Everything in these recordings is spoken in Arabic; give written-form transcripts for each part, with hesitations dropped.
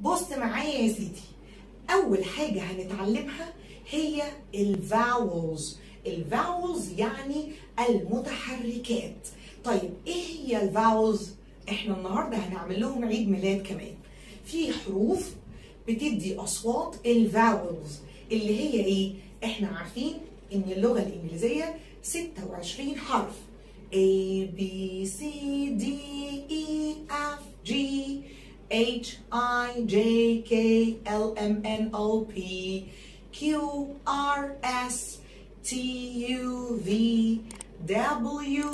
بص معايا يا سيدي، أول حاجة هنتعلمها هي الفاولز. الفاولز يعني المتحركات. طيب إيه هي الفاولز؟ إحنا النهاردة هنعمل لهم عيد ميلاد كمان. في حروف بتدي أصوات الفاولز اللي هي إيه؟ إحنا عارفين إن اللغة الإنجليزية 26 حرف. A B C D E F G H I J K L M N O P Q R S T U V W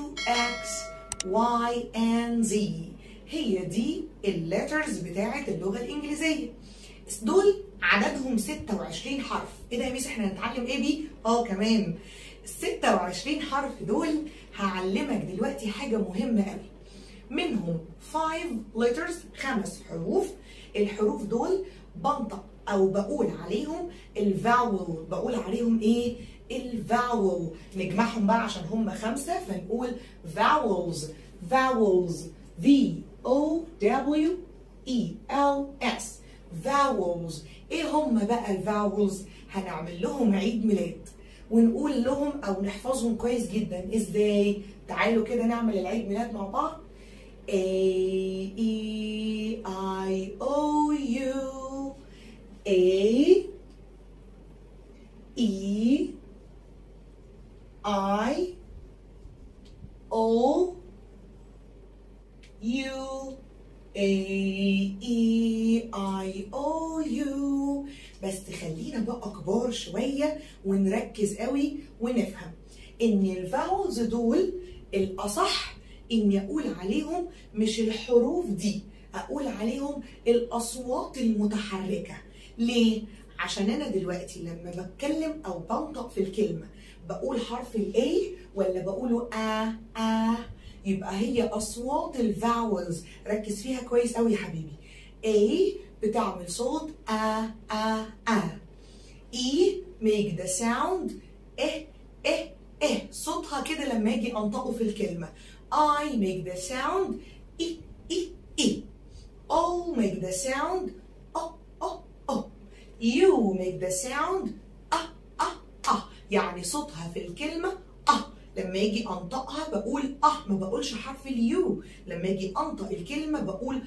X Y and Z. هي دي الليترز بتاعة اللغة الإنجليزية. دول عددهم 26 حرف. ايه ده يا ميس احنا هنتعلم ايه بي؟ كمان ال 26 حرف دول هعلمك دلوقتي حاجة مهمة قوي. منهم 5 letters 5 حروف. الحروف دول بنطق او بقول عليهم الفاول. بقول عليهم ايه؟ الفاول. نجمعهم بقى عشان هم 5 فنقول vowels. vowels V O W E L S vowels. ايه هم بقى الفاولز؟ هنعمل لهم عيد ميلاد ونقول لهم او نحفظهم كويس جدا. ازاي؟ تعالوا كده نعمل العيد ميلاد مع بعض. A E I O U A E I O U A E I O U. بس خلينا بقى كبار شوية ونركز قوي ونفهم ان الفاولز دول الاصح اني اقول عليهم مش الحروف دي، اقول عليهم الاصوات المتحركة. ليه؟ عشان انا دلوقتي لما بتكلم او بنطق في الكلمة بقول حرف الاي ولا بقوله يبقى هي اصوات الفاولز. ركز فيها كويس قوي يا حبيبي. A بتعمل صوت E make the sound صوتها كده لما اجي انطقه في الكلمة. I make the sound I. O make the sound O. You make the sound يعني صوتها في الكلمة لما يجي انطقها بقول ما بقولش حرف اليو. لما يجي انطق الكلمة بقول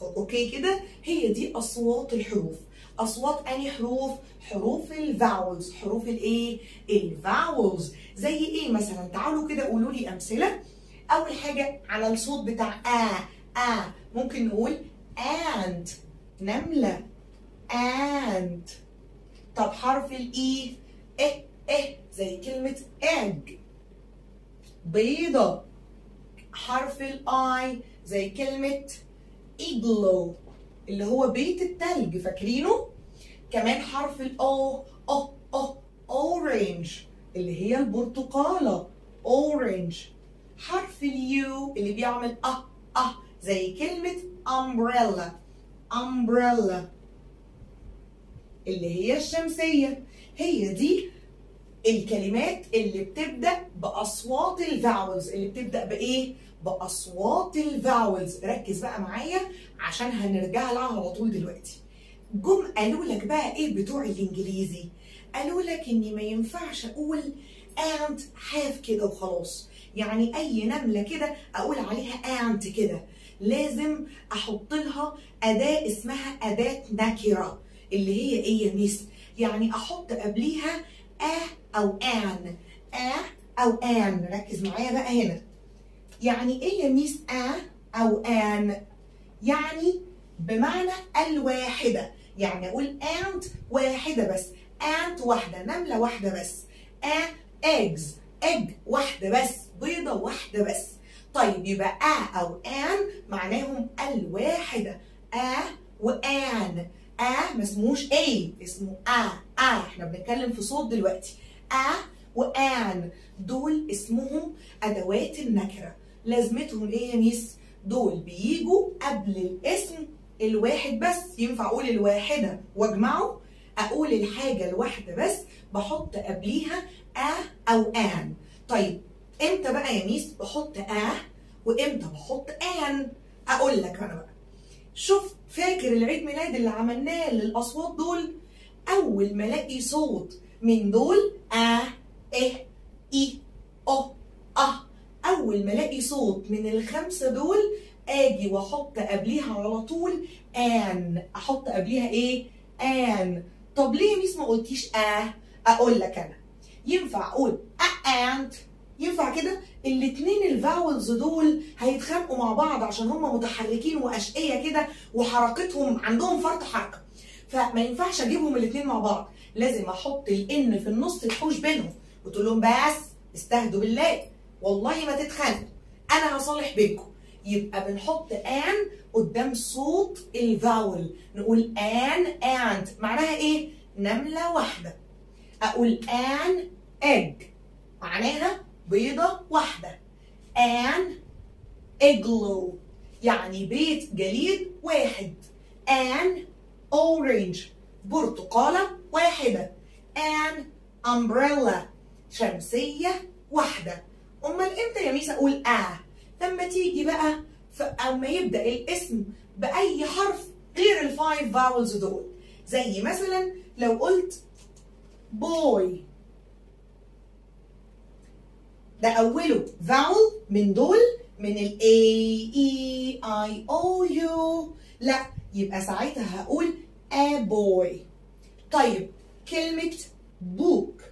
اوكي كده. هي دي اصوات الحروف. اصوات انهي حروف؟ حروف الفاولز. حروف الايه؟ الفاولز. زي ايه مثلا؟ تعالوا كده قولوا لي امثله. اول حاجه على الصوت بتاع ممكن نقول ant نمله ant. طب حرف الاي زي كلمه egg بيضه. حرف الاي زي كلمه igloo اللي هو بيت التلج، فاكرينه؟ كمان حرف الاو orange اللي هي البرتقالة orange. حرف اليو اللي بيعمل زي كلمة umbrella اللي هي الشمسية. هي دي الكلمات اللي بتبدأ بأصوات الفاولز. اللي بتبدأ بإيه؟ بأصوات الفاولز. ركز بقى معايا عشان هنرجع لها على طول دلوقتي. جم قالوا لك بقى ايه بتوع الانجليزي؟ قالوا لك اني ما ينفعش اقول ant حاف كده وخلاص. يعني اي نملة كده اقول عليها ant كده. لازم احط لها اداة اسمها اداة نكرة. اللي هي ايه يا ميس؟ يعني احط قبليها او ان. او ان. ركز معايا بقى هنا. يعني ايه يا ميس او ان؟ يعني بمعنى الواحدة. يعني اقول ant واحدة بس. ant واحدة، نملة واحدة بس. eggs egg واحدة بس، بيضة واحدة بس. طيب يبقى او ان معناهم الواحدة. وان ما اسموش اسمه احنا بنتكلم في صوت دلوقتي. وان دول اسمهم ادوات النكرة. لازمتهم ايه يا ميس؟ دول بيجوا قبل الاسم الواحد بس. ينفع اقول الواحدة واجمعه؟ اقول الحاجة الواحدة بس بحط قبليها او ان. طيب امتى بقى يا ميس بحط وامتى بحط ان؟ اقول لك انا بقى. شوف فاكر العيد ميلاد اللي عملناه للاصوات دول؟ اول ما الاقي صوت من دول ايه اي او اول ما الاقي صوت من الخمسه دول اجي واحط قبليها على طول ان. احط قبليها ايه؟ ان. طب ليه يا ميس ما قلتيش اقول لك انا. ينفع اقول and. ينفع كده؟ الاتنين الفاولز دول هيتخانقوا مع بعض عشان هم متحركين واشقيه كده وحركتهم عندهم فرط حركه، فما ينفعش اجيبهم الاتنين مع بعض، لازم احط الان في النص تحوش بينهم وتقول لهم بس استهدوا بالله والله ما تتخانقوا انا هصالح بينكم. يبقى بنحط ان قدام صوت الفاول، نقول ان and معناها ايه؟ نمله واحده. اقول ان egg معناها بيضه واحده. an igloo يعني بيت جليد واحد. an orange برتقاله واحده. an umbrella شمسيه واحده. امال امتى يا ميس اقول لما تيجي بقى اما يبدا الاسم باي حرف غير الفايف فاولز دول، زي مثلا لو قلت boy ده اوله فاول من دول من ال A E I O U، لا يبقى ساعتها هقول a boy. طيب كلمة book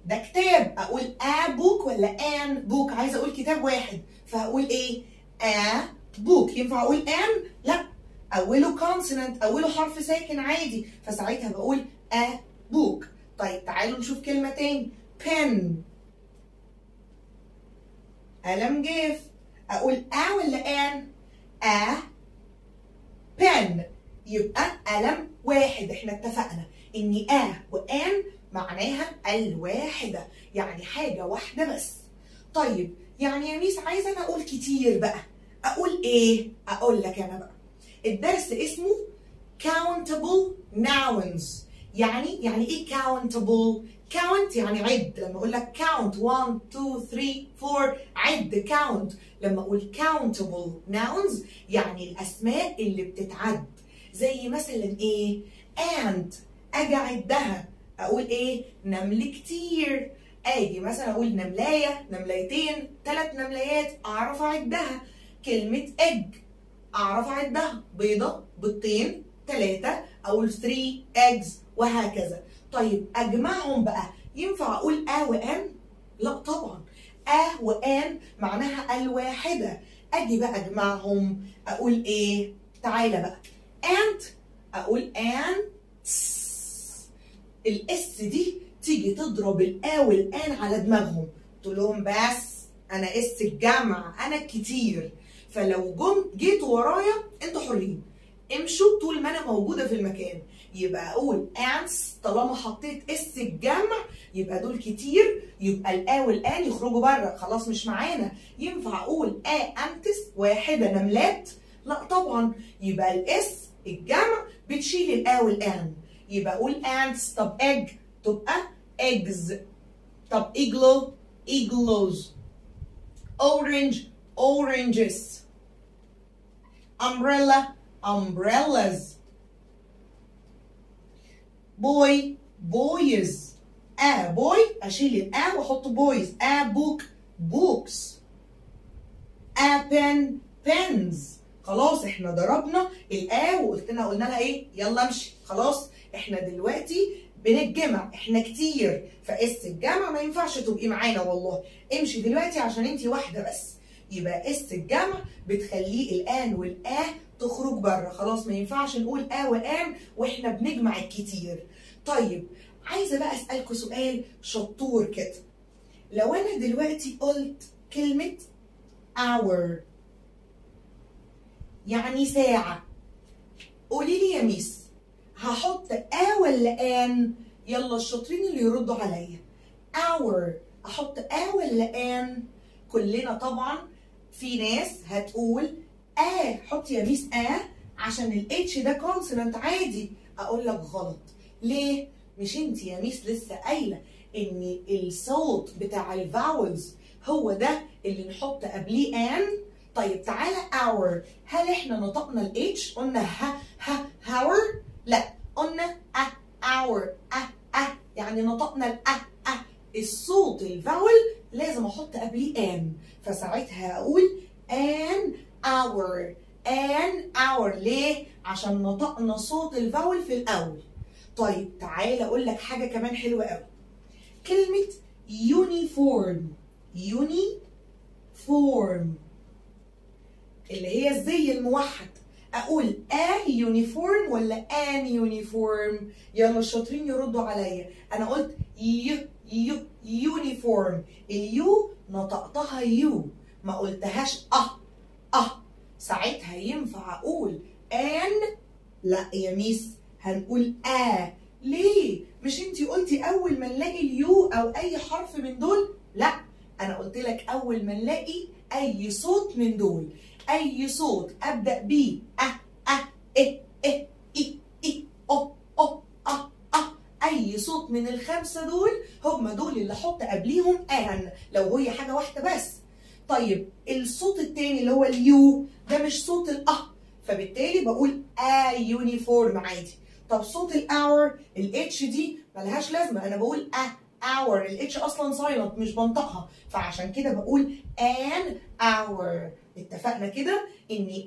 ده كتاب، اقول a book ولا an book؟ عايزه اقول كتاب واحد فهقول ايه؟ a book. ينفع اقول an؟ لا اوله consonant، اوله حرف ساكن عادي، فساعتها بقول a book. طيب تعالوا نشوف كلمه تاني. pen قلم جاف، اقول ولا an؟ a pen. يبقى قلم واحد. احنا اتفقنا ان وان معناها الواحده، يعني حاجه واحده بس. طيب يعني يا ميس عايزه انا اقول كتير بقى، اقول ايه؟ اقول لك انا بقى الدرس اسمه countable nouns. يعني ايه countable؟ count يعني عد. لما اقول لك count 1 2 3 4 عد count. لما اقول countable nouns يعني الاسماء اللي بتتعد، زي مثلا ايه؟ and اجي اعدها اقول ايه؟ نمل كتير. اجي مثلا اقول نملايه نمليتين 3 نمليات اعرف اعدها. كلمه egg اعرف اعدها بيضه بيضتين 3 اقول 3 eggs وهكذا. طيب اجمعهم بقى ينفع اقول وان؟ لا طبعا. وان معناها الواحده. اجي بقى اجمعهم اقول ايه؟ تعالى بقى and اقول ants. الاس دي تيجي تضرب والان على دماغهم تقول لهم بس انا اس الجمع انا الكتير، فلو جيتوا ورايا انتوا حرين امشوا طول ما انا موجوده في المكان. يبقى اقول ants طالما حطيت اس الجمع يبقى دول كتير، يبقى والان يخرجوا بره خلاص مش معانا. ينفع اقول انتس واحده نملات؟ لا طبعا. يبقى الاس الجمع بتشيل والان، يبقى اقول ants. طب egg تبقى eggs. طب igloo igloos. orange oranges. umbrella umbrellas. boy boys. boy اشيل واحط boys. book books. pen pens. خلاص احنا ضربنا قلنا لها ايه؟ يلا امشي. خلاص احنا دلوقتي بنتجمع، احنا كتير، فاس الجمع ما ينفعش تبقي معانا والله. امشي دلوقتي عشان انتي واحده بس. يبقى اس الجمع بتخليه الان تخرج بره، خلاص ما ينفعش نقول وان واحنا بنجمع الكتير. طيب عايزه بقى اسالكوا سؤال شطور كده. لو انا دلوقتي قلت كلمه hour يعني ساعه، قولي لي يا ميس هحط ولا ان؟ يلا الشاطرين اللي يردوا عليا. hour احط ولا ان؟ كلنا طبعا في ناس هتقول حط يا ميس عشان الاتش ده كونسونانت عادي. اقول لك غلط. ليه؟ مش انت يا ميس لسه قايله ان الصوت بتاع الفاولز هو ده اللي نحط قبليه ان؟ طيب تعالى our، هل احنا نطقنا الاتش؟ قلنا hour؟ لا، قلنا our يعني نطقنا الصوت الفاول لازم احط قبليه ان، فساعتها اقول an hour ليه؟ عشان نطقنا صوت الفاول في الاول. طيب تعالى اقول لك حاجه كمان حلوه قوي، كلمه uniform اللي هي الزي الموحد، اقول uniform ولا an uniform؟ يلا الشاطرين يردوا عليا. انا قلت uniform، اليو نطقتها يو، ما قلتهاش ساعتها ينفع اقول an؟ لا يا ميس، هنقول ليه؟ مش انتي قلتي اول ما نلاقي اليو او اي حرف من دول؟ لا، انا قلت لك اول ما نلاقي اي صوت من دول، اي صوت ابدا بيه اي صوت من الخمسه دول هم دول اللي احط قبليهم ان، لو هي حاجه واحده بس. طيب الصوت التاني اللي هو اليو ده مش صوت فبالتالي بقول يونيفورم عادي. طب صوت الاور الاتش دي ملهاش لازمه، انا بقول اور، الاتش اصلا سايلنت مش بنطقها، فعشان كده بقول an hour. اتفقنا كده ان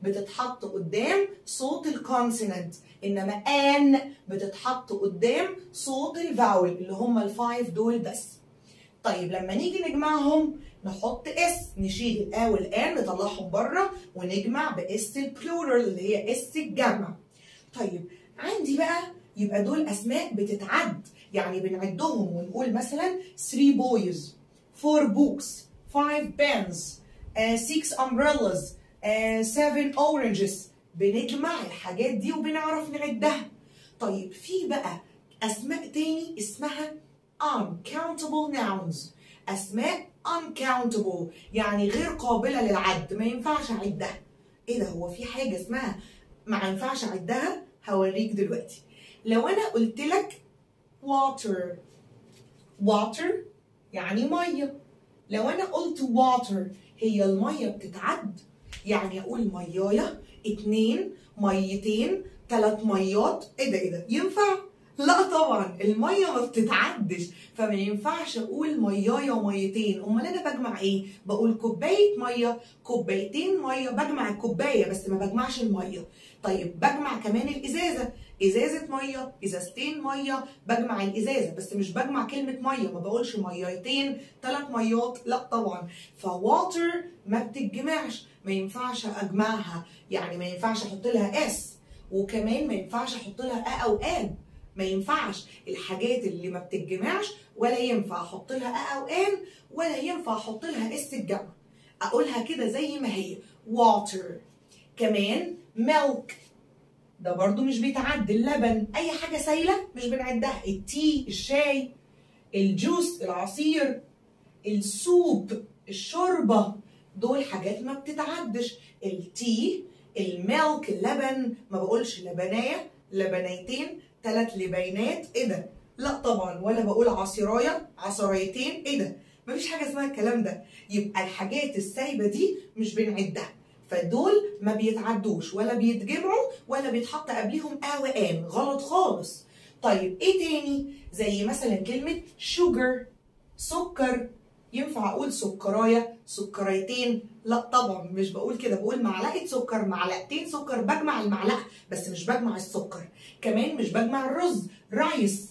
بتتحط قدام صوت الكونسونانت، انما ان بتتحط قدام صوت الفاول اللي هم الفايف دول بس. طيب لما نيجي نجمعهم نحط اس، نشيل الا والان نطلعهم بره ونجمع باس البلورال اللي هي اس الجمع. طيب عندي بقى يبقى دول اسماء بتتعد، يعني بنعدهم ونقول مثلا 3 boys 4 books 5 pens 6 umbrellas 7 oranges. بنجمع الحاجات دي وبنعرف نعدها. طيب في بقى اسماء تاني اسمها uncountable nouns، اسماء uncountable يعني غير قابله للعد، ما ينفعش اعدها. ايه ده، هو في حاجه اسمها ما ينفعش اعدها؟ هوريك دلوقتي. لو انا قلت لك water يعني ميه، لو انا قلت water هي الميه بتتعد؟ يعني اقول ميايه 2 ميتين 3 ميات، ايه ده ينفع؟ لا طبعا، الميه ما بتتعدش، فما ينفعش اقول ميايه وميتين. امال انا بجمع ايه؟ بقول كوبايه ميه كوبايتين ميه، بجمع الكوبايه بس ما بجمعش الميه. طيب بجمع كمان الازازه، ازازه ميه ازازتين ميه، بجمع الازازه بس مش بجمع كلمه ميه، ما بقولش ميتين 3 ميات، لا طبعا. فواتر ما بتتجمعش، ما ينفعش اجمعها، يعني ما ينفعش احط لها اس، وكمان ما ينفعش احط لها او ان، ما ينفعش. الحاجات اللي ما بتتجمعش ولا ينفع احط لها او ان ولا ينفع احط لها اس الجمع، اقولها كده زي ما هي water. كمان milk ده برضو مش بيتعد، اللبن اي حاجه سايله مش بنعدها، التي الشاي، الجوس العصير، السوب الشوربه، دول حاجات ما بتتعدش. التي الميلك اللبن، ما بقولش لبنايه لبنيتين 3 لبينات، ايه ده؟ لا طبعا. ولا بقول عصيرايه عصرايتين، ايه ده؟ مفيش حاجه اسمها الكلام ده. يبقى الحاجات السايبه دي مش بنعدها، فدول ما بيتعدوش ولا بيتجمعوا ولا بيتحط قبليهم وان، غلط خالص. طيب ايه تاني؟ زي مثلا كلمه sugar سكر، ينفع اقول سكرايه سكريتين؟ لا طبعا مش بقول كده، بقول معلقه سكر معلقتين سكر، بجمع المعلقه بس مش بجمع السكر. كمان مش بجمع الرز رايس،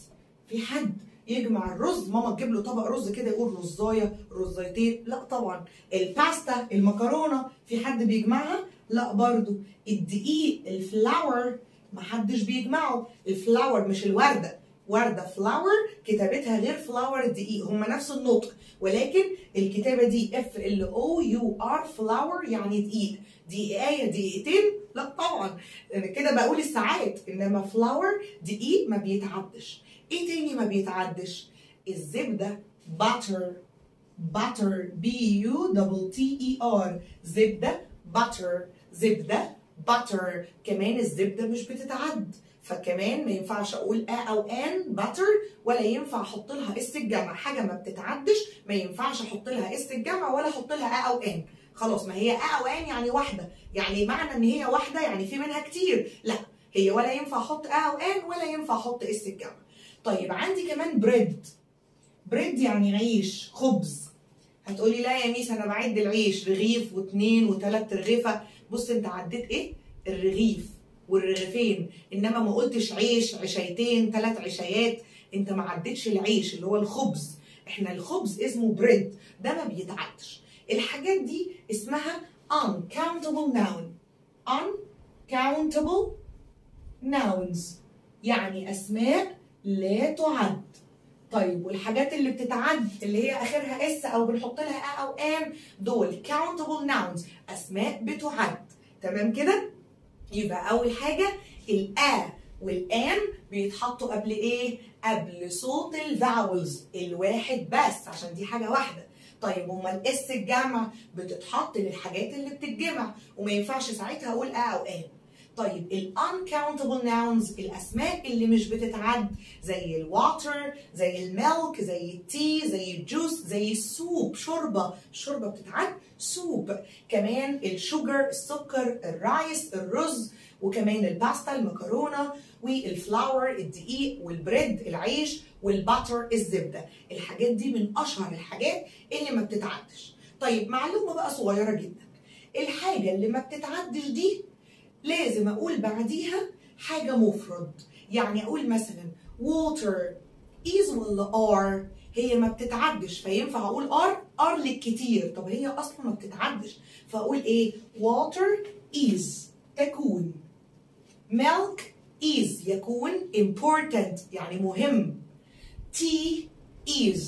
في حد يجمع الرز؟ ماما تجيب له طبق رز كده يقول رزايه رزايتين؟ لا طبعا. الباستا المكرونه في حد بيجمعها؟ لا برضو. الدقيق الفلاور محدش بيجمعه، الفلاور مش الورده، ورده فلاور كتابتها غير فلاور دقيق، هما نفس النطق ولكن الكتابه دي FLOUR فلاور يعني دقيق. دقيقايه دقيقتين؟ لا طبعا، انا كده بقول الساعات، انما فلاور دقيق ما بيتعدش. ايه تاني ما بيتعدش؟ الزبده butter BUTTER زبده زبده butter. كمان الزبده مش بتتعد، فكمان ما ينفعش اقول او ان باتر، ولا ينفع احط لها اس الجمع، حاجه ما بتتعدش ما ينفعش احط لها اس الجمع ولا احط لها او ان. خلاص ما هي او ان يعني واحده، يعني معنى ان هي واحده يعني في منها كتير، لا هي ولا ينفع احط او ان ولا ينفع احط اس الجمع. طيب عندي كمان بريد. بريد يعني عيش، خبز. هتقولي لا يا ميس انا بعد العيش رغيف واثنين وثلاث رغيفه. بص انت عديت ايه؟ الرغيف والرغيفين، انما ما قلتش عيش، عشيتين، 3 عشيات. انت ما عدتش العيش اللي هو الخبز. احنا الخبز اسمه بريد، ده ما بيتعدش. الحاجات دي اسمها uncountable noun. uncountable nouns يعني اسماء لا تعد. طيب والحاجات اللي بتتعد اللي هي اخرها اس او بنحط لها ا او ان، دول countable nouns اسماء بتعد. تمام كده؟ يبقى اول حاجه الآ والآن بيتحطوا قبل ايه؟ قبل صوت الفاولز الواحد بس، عشان دي حاجه واحده. طيب امال الاس الجمع بتتحط للحاجات اللي بتتجمع، وما ينفعش ساعتها اقول ا او ان. طيب ال uncountable nouns الاسماء اللي مش بتتعد زي الواتر، زي الميلك، زي التي، زي الجوس، زي السوب، شوربه. الشوربه بتتعد سوب. كمان الشوجر السكر، الرايس الرز، وكمان الباستا المكرونه، والفلاور الدقيق، والبريد العيش، والباتر الزبده. الحاجات دي من اشهر الحاجات اللي ما بتتعدش. طيب معلومه بقى صغيره جدا، الحاجه اللي ما بتتعدش دي لازم اقول بعديها حاجه مفرد. يعني اقول مثلا water is ولا are، هي ما بتتعدش فينفع اقول are للكتير. طب هي اصلا ما بتتعدش فاقول ايه؟ water is تكون، milk is يكون important يعني مهم، tea is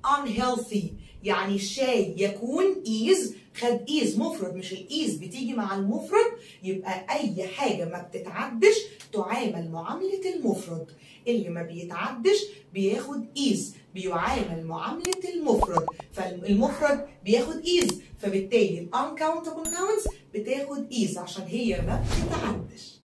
unhealthy يعني الشاي يكون is، خد is مفرد مش الايز بتيجي مع المفرد، يبقى اي حاجه ما بتتعدش تعامل معامله المفرد. اللي ما بيتعدش بياخد is، بيعامل معامله المفرد، فالمفرد بياخد is، فبالتالي uncountable nouns بتاخد is عشان هي ما بتتعدش.